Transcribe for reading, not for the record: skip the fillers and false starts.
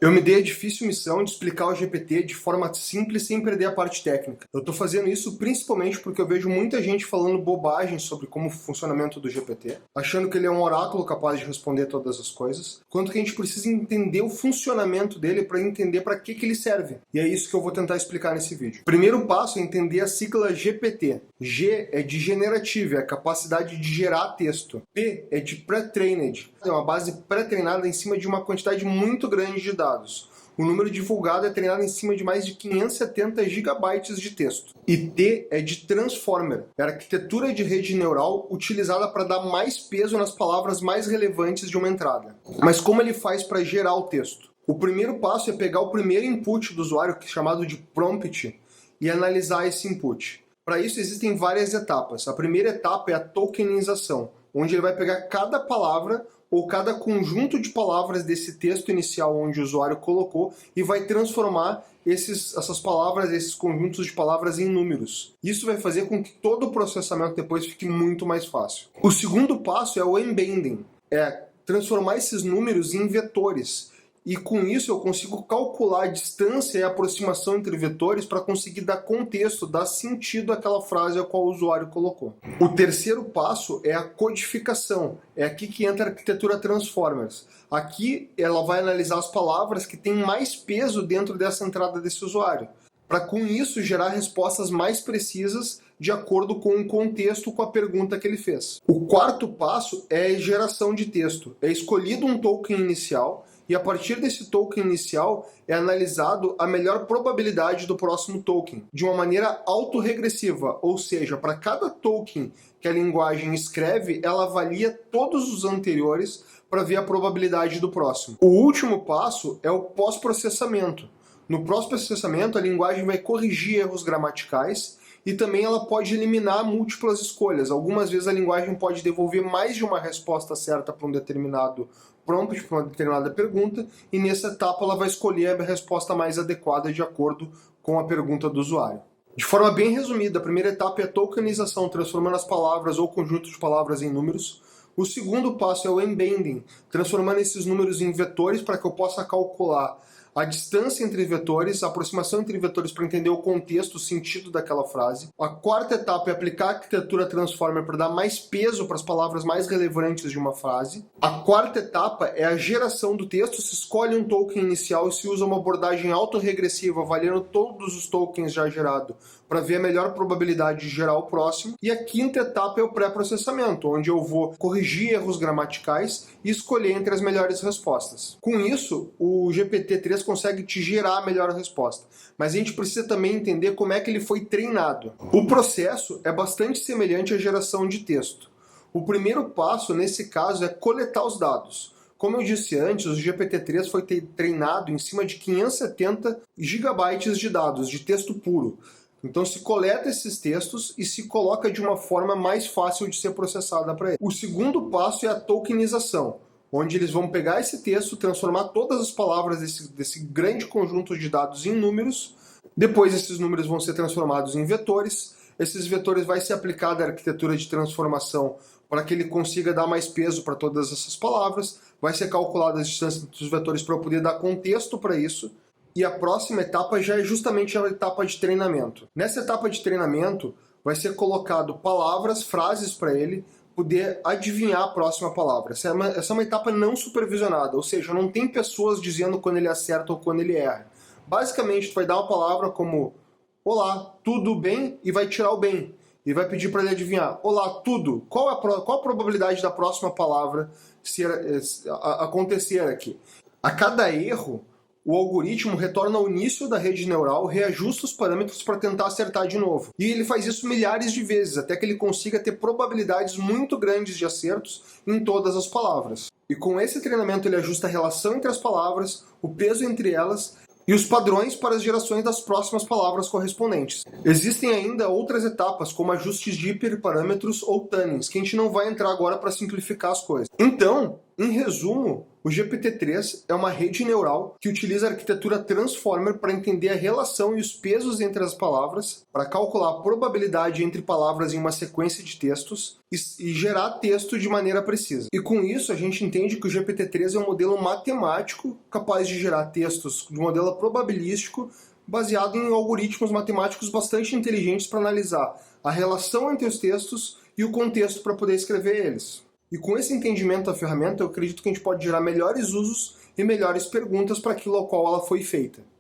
Eu me dei a difícil missão de explicar o GPT de forma simples sem perder a parte técnica. Eu estou fazendo isso principalmente porque eu vejo muita gente falando bobagem sobre como o funcionamento do GPT, achando que ele é um oráculo capaz de responder todas as coisas, quanto que a gente precisa entender o funcionamento dele para entender para que ele serve. E é isso que eu vou tentar explicar nesse vídeo. O primeiro passo é entender a sigla GPT. G é de generativo, é a capacidade de gerar texto. P é de pre-trained, é uma base pré-treinada em cima de uma quantidade muito grande de dados. O número divulgado é treinado em cima de mais de 570 gigabytes de texto. E T é de Transformer, é a arquitetura de rede neural utilizada para dar mais peso nas palavras mais relevantes de uma entrada. Mas como ele faz para gerar o texto? O primeiro passo é pegar o primeiro input do usuário, que é chamado de prompt, e analisar esse input. Para isso existem várias etapas. A primeira etapa é a tokenização, onde ele vai pegar cada palavra ou cada conjunto de palavras desse texto inicial onde o usuário colocou e vai transformar essas palavras, esses conjuntos de palavras em números. Isso vai fazer com que todo o processamento depois fique muito mais fácil. O segundo passo é o embedding, é transformar esses números em vetores. E com isso eu consigo calcular a distância e a aproximação entre vetores para conseguir dar contexto, dar sentido àquela frase a qual o usuário colocou. O terceiro passo é a codificação. É aqui que entra a arquitetura Transformers. Aqui ela vai analisar as palavras que têm mais peso dentro dessa entrada desse usuário, para com isso gerar respostas mais precisas de acordo com o contexto, com a pergunta que ele fez. O quarto passo é a geração de texto. É escolhido um token inicial e a partir desse token inicial é analisado a melhor probabilidade do próximo token, de uma maneira autorregressiva, ou seja, para cada token que a linguagem escreve, ela avalia todos os anteriores para ver a probabilidade do próximo. O último passo é o pós-processamento. No pós-processamento, a linguagem vai corrigir erros gramaticais e também ela pode eliminar múltiplas escolhas. Algumas vezes a linguagem pode devolver mais de uma resposta certa para um determinado prompt, para uma determinada pergunta, e nessa etapa ela vai escolher a resposta mais adequada de acordo com a pergunta do usuário. De forma bem resumida, a primeira etapa é a tokenização, transformando as palavras ou conjuntos de palavras em números. O segundo passo é o embedding, transformando esses números em vetores para que eu possa calcular a distância entre vetores, a aproximação entre vetores para entender o contexto, o sentido daquela frase. A quarta etapa é aplicar a arquitetura Transformer para dar mais peso para as palavras mais relevantes de uma frase. A quarta etapa é a geração do texto, se escolhe um token inicial e se usa uma abordagem autorregressiva, avaliando todos os tokens já gerados, para ver a melhor probabilidade de gerar o próximo. E a quinta etapa é o pré-processamento, onde eu vou corrigir erros gramaticais e escolher entre as melhores respostas. Com isso, o GPT-3 consegue te gerar a melhor resposta. Mas a gente precisa também entender como é que ele foi treinado. O processo é bastante semelhante à geração de texto. O primeiro passo, nesse caso, é coletar os dados. Como eu disse antes, o GPT-3 foi treinado em cima de 570 gigabytes de dados, de texto puro. Então se coleta esses textos e se coloca de uma forma mais fácil de ser processada para ele. O segundo passo é a tokenização, onde eles vão pegar esse texto, transformar todas as palavras desse grande conjunto de dados em números. Depois esses números vão ser transformados em vetores. Esses vetores vai ser aplicada a arquitetura de transformação para que ele consiga dar mais peso para todas essas palavras. Vai ser calculada a distância entre os vetores para eu poder dar contexto para isso. E a próxima etapa já é justamente a etapa de treinamento. Nessa etapa de treinamento, vai ser colocado palavras, frases para ele poder adivinhar a próxima palavra. Essa é uma etapa não supervisionada, ou seja, não tem pessoas dizendo quando ele acerta ou quando ele erra. Basicamente, tu vai dar uma palavra como olá, tudo bem? E vai tirar o bem. E vai pedir para ele adivinhar. Olá, tudo. Qual a probabilidade da próxima palavra acontecer aqui? A cada erro, o algoritmo retorna ao início da rede neural, reajusta os parâmetros para tentar acertar de novo. E ele faz isso milhares de vezes, até que ele consiga ter probabilidades muito grandes de acertos em todas as palavras. E com esse treinamento ele ajusta a relação entre as palavras, o peso entre elas e os padrões para as gerações das próximas palavras correspondentes. Existem ainda outras etapas, como ajustes de hiperparâmetros ou tunnings, que a gente não vai entrar agora para simplificar as coisas. Então, em resumo, O GPT-3 é uma rede neural que utiliza a arquitetura Transformer para entender a relação e os pesos entre as palavras, para calcular a probabilidade entre palavras em uma sequência de textos e gerar texto de maneira precisa. E com isso a gente entende que o GPT-3 é um modelo matemático capaz de gerar textos de modelo probabilístico baseado em algoritmos matemáticos bastante inteligentes para analisar a relação entre os textos e o contexto para poder escrever eles. E com esse entendimento da ferramenta, eu acredito que a gente pode gerar melhores usos e melhores perguntas para aquilo ao qual ela foi feita.